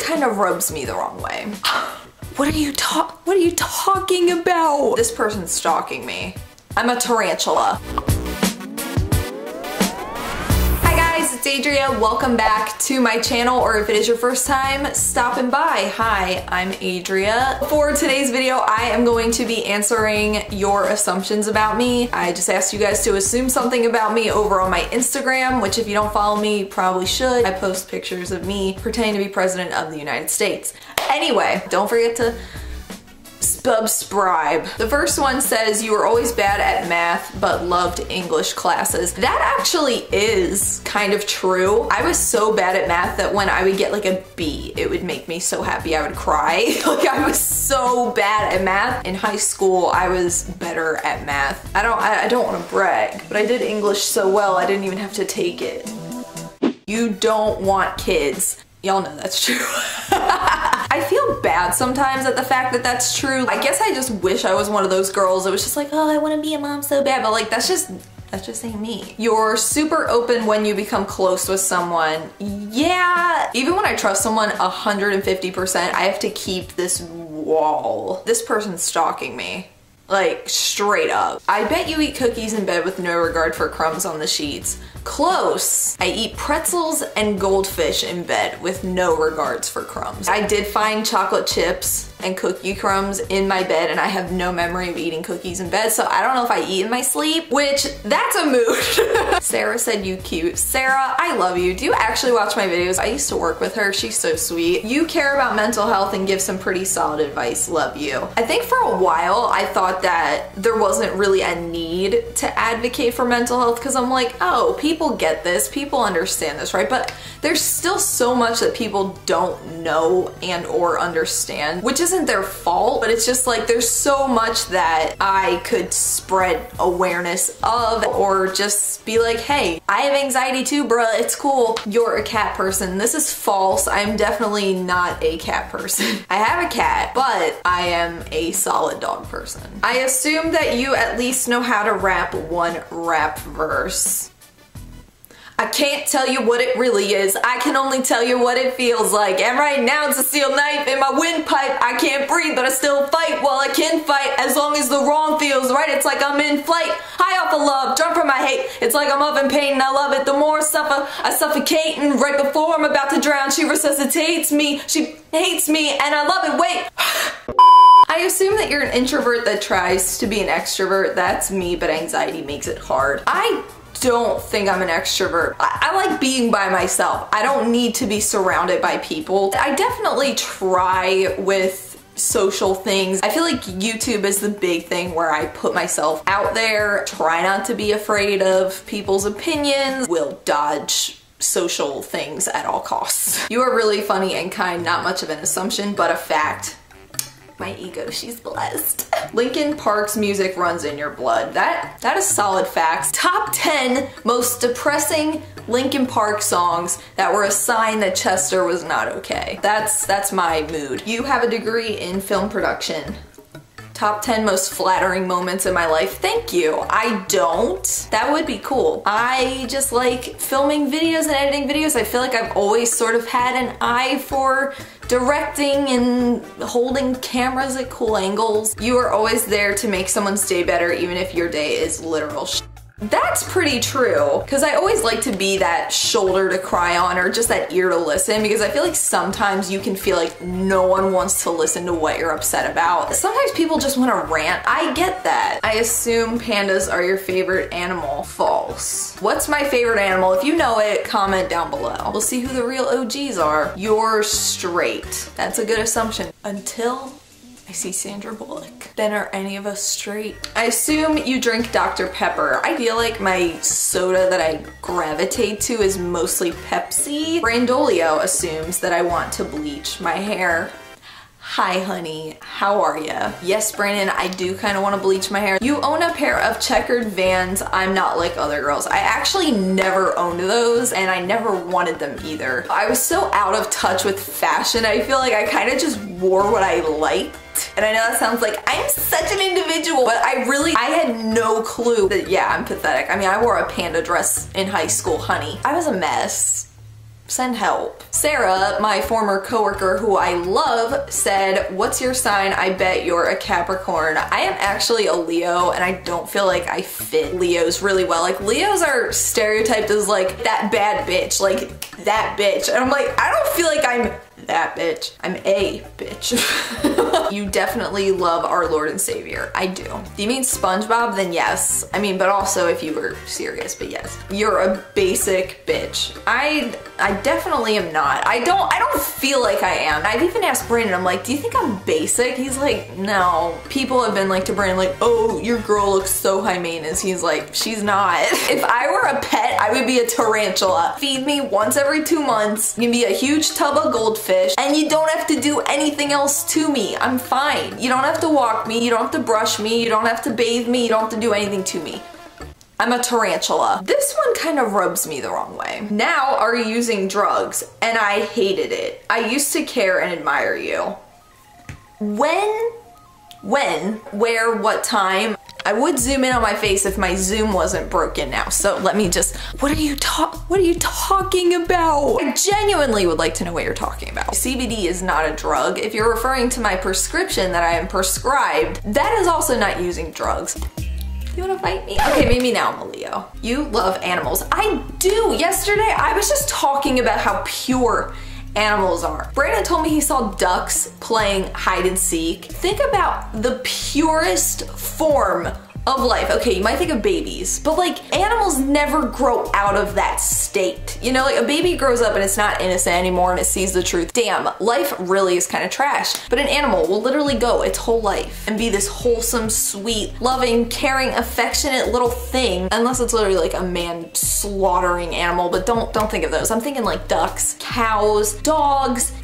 kind of rubs me the wrong way. What are you talking about? This person's stalking me. I'm a tarantula. It's Adria. Welcome back to my channel, or if it is your first time stopping by, hi, I'm Adria. For today's video, I am going to be answering your assumptions about me. I just asked you guys to assume something about me over on my Instagram, which if you don't follow me, you probably should. I post pictures of me pretending to be president of the United States. Anyway, don't forget to subscribe. The first one says you were always bad at math but loved English classes. That actually is kind of true. I was so bad at math that when I would get like a B, it would make me so happy I would cry. Like I was so bad at math. In high school, I was better at math. I don't want to brag, but I did English so well I didn't even have to take it. You don't want kids. Y'all know that's true. I feel bad sometimes at the fact that that's true. I guess I just wish I was one of those girls that was just like, oh, I want to be a mom so bad, but like that just ain't me. You're super open when you become close with someone. Yeah, even when I trust someone 150%, I have to keep this wall. This person's stalking me. Like, straight up. I bet you eat cookies in bed with no regard for crumbs on the sheets. Close. I eat pretzels and goldfish in bed with no regards for crumbs. I did find chocolate chips and cookie crumbs in my bed, and I have no memory of eating cookies in bed, so I don't know if I eat in my sleep, which, that's a mood. Sarah said you cute. Sarah, I love you. Do you actually watch my videos? I used to work with her. She's so sweet. You care about mental health and give some pretty solid advice. Love you. I think for a while, I thought that there wasn't really a need to advocate for mental health because I'm like, oh, people get this. People understand this, right? But there's still so much that people don't know and or understand, which isn't their fault, but it's just like there's so much that I could spread awareness of, or just be like, hey, I have anxiety too, bruh, it's cool. You're a cat person. This is false. I'm definitely not a cat person. I have a cat, but I am a solid dog person. I assume that you at least know how to rap one rap verse. I can't tell you what it really is. I can only tell you what it feels like. And right now it's a steel knife in my windpipe. I can't breathe, but I still fight. Well, I can fight as long as the wrong feels right. It's like I'm in flight, high off of love, drunk from my hate. It's like I'm up in pain and I love it. The more I suffer, I suffocate. And right before I'm about to drown, she resuscitates me. She hates me and I love it. Wait. I assume that you're an introvert that tries to be an extrovert. That's me, but anxiety makes it hard. I don't think I'm an extrovert. I like being by myself. I don't need to be surrounded by people. I definitely try with social things. I feel like YouTube is the big thing where I put myself out there, try not to be afraid of people's opinions, will dodge social things at all costs. You are really funny and kind, not much of an assumption, but a fact. My ego, she's blessed. Linkin Park's music runs in your blood. That is solid facts. Top 10 most depressing Linkin Park songs that were a sign that Chester was not okay. That's my mood. You have a degree in film production. Top 10 most flattering moments in my life. Thank you. I don't. That would be cool. I just like filming videos and editing videos. I feel like I've always sort of had an eye for directing and holding cameras at cool angles. You are always there to make someone's day better even if your day is literal shit. That's pretty true, because I always like to be that shoulder to cry on or just that ear to listen, because I feel like sometimes you can feel like no one wants to listen to what you're upset about. Sometimes people just want to rant. I get that. I assume pandas are your favorite animal. False. What's my favorite animal? If you know it, comment down below. We'll see who the real OGs are. You're straight. That's a good assumption. Until I see Sandra Bullock. Then are any of us straight? I assume you drink Dr. Pepper. I feel like my soda that I gravitate to is mostly Pepsi. Brandolio assumes that I want to bleach my hair. Hi honey, how are ya? Yes, Brandon, I do kind of want to bleach my hair. You own a pair of checkered Vans. I'm not like other girls. I actually never owned those and I never wanted them either. I was so out of touch with fashion. I feel like I kind of just wore what I liked. And I know that sounds like I'm such an individual, but I had no clue that, yeah, I'm pathetic. I mean, I wore a panda dress in high school, honey. I was a mess. Send help. Sarah, my former coworker who I love, said, what's your sign? I bet you're a Capricorn. I am actually a Leo, and I don't feel like I fit Leos really well. Like, Leos are stereotyped as like that bad bitch, like that bitch. And I'm like, I don't feel like I'm that bitch. I'm a bitch. You definitely love our Lord and Savior. I do. Do you mean SpongeBob? Then yes. I mean, but also if you were serious, but yes. You're a basic bitch. I definitely am not. I don't feel like I am. I've even asked Brandon, I'm like, do you think I'm basic? He's like, no. People have been like to Brandon, like, oh, your girl looks so high maintenance. He's like, she's not. If I were a pet, I would be a tarantula. Feed me once every 2 months. You can be a huge tub of goldfish, and you don't have to do anything else to me. I'm fine. You don't have to walk me. You don't have to brush me. You don't have to bathe me. You don't have to do anything to me. I'm a tarantula. This one kind of rubs me the wrong way. Now, are you using drugs? And I hated it. I used to care and admire you. When, where, what time? I would zoom in on my face if my Zoom wasn't broken now. So let me just, what are you talking about? I genuinely would like to know what you're talking about. CBD is not a drug. If you're referring to my prescription that I am prescribed, that is also not using drugs. You wanna fight me? Okay, maybe now I'm a Leo. You love animals. I do. Yesterday, I was just talking about how pure animals are. Brandon told me he saw ducks playing hide and seek. Think about the purest form of life. Okay, you might think of babies, but like animals never grow out of that state. You know, like a baby grows up and it's not innocent anymore and it sees the truth. Damn, life really is kind of trash. But an animal will literally go its whole life and be this wholesome, sweet, loving, caring, affectionate little thing, unless it's literally like a man slaughtering animal, but don't think of those. I'm thinking like ducks, cows, dogs.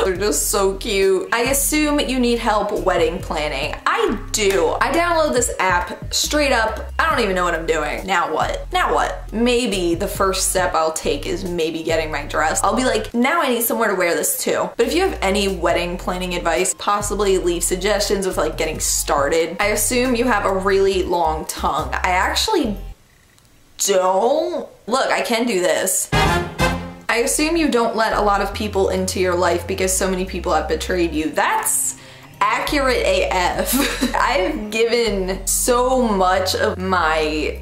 They're just so cute. I assume you need help wedding planning. I do. I download this app straight up. I don't even know what I'm doing. Now what? Now what? Maybe the first step I'll take is maybe getting my dress. I'll be like, now I need somewhere to wear this too. But if you have any wedding planning advice, possibly leave suggestions with like getting started. I assume you have a really long tongue. I actually don't. Look, I can do this. I assume you don't let a lot of people into your life because so many people have betrayed you. That's accurate AF. I've given so much of my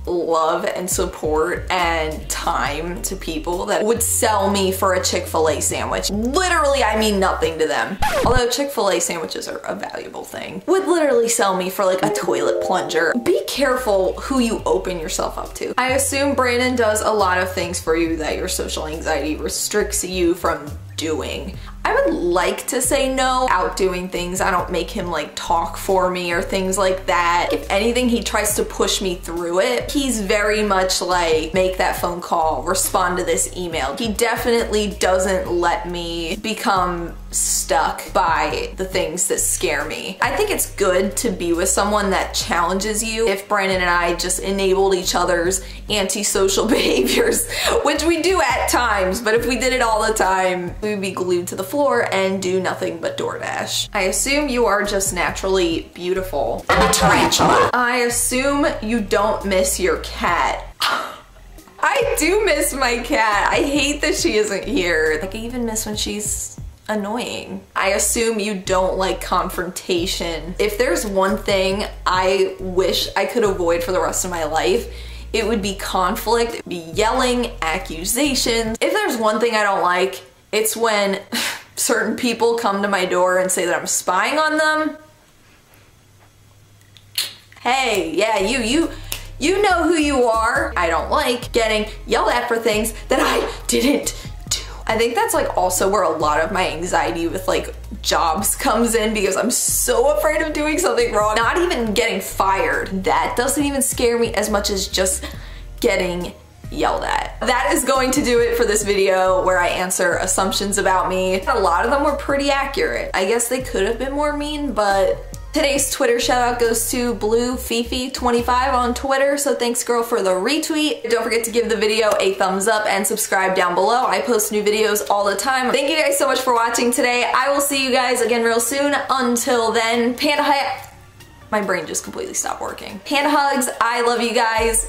love and support and time to people that would sell me for a Chick-fil-A sandwich. Literally, I mean nothing to them. Although Chick-fil-A sandwiches are a valuable thing. Would literally sell me for like a toilet plunger. Be careful who you open yourself up to. I assume Brandon does a lot of things for you that your social anxiety restricts you from doing. I would like to say no, outdoing things. I don't make him like talk for me or things like that. If anything, he tries to push me through it. He's very much like, make that phone call, respond to this email. He definitely doesn't let me become stuck by the things that scare me. I think it's good to be with someone that challenges you. If Brandon and I just enabled each other's antisocial behaviors, which we do at times, but if we did it all the time, we would be glued to the floor and do nothing but DoorDash. I assume you are just naturally beautiful. I'm a tarantula. I assume you don't miss your cat. I do miss my cat. I hate that she isn't here. Like, I even miss when she's annoying. I assume you don't like confrontation. If there's one thing I wish I could avoid for the rest of my life, it would be conflict, it'd be yelling, accusations. If there's one thing I don't like, it's when certain people come to my door and say that I'm spying on them. Hey, yeah, you know who you are. I don't like getting yelled at for things that I didn't do. I think that's like also where a lot of my anxiety with like jobs comes in, because I'm so afraid of doing something wrong. Not even getting fired. That doesn't even scare me as much as just getting yelled at. That is going to do it for this video where I answer assumptions about me. A lot of them were pretty accurate. I guess they could have been more mean, but today's Twitter shout out goes to BlueFifi25 on Twitter, so thanks girl for the retweet. Don't forget to give the video a thumbs up and subscribe down below. I post new videos all the time. Thank you guys so much for watching today. I will see you guys again real soon. Until then, panda hug. My brain just completely stopped working. Panda hugs, I love you guys.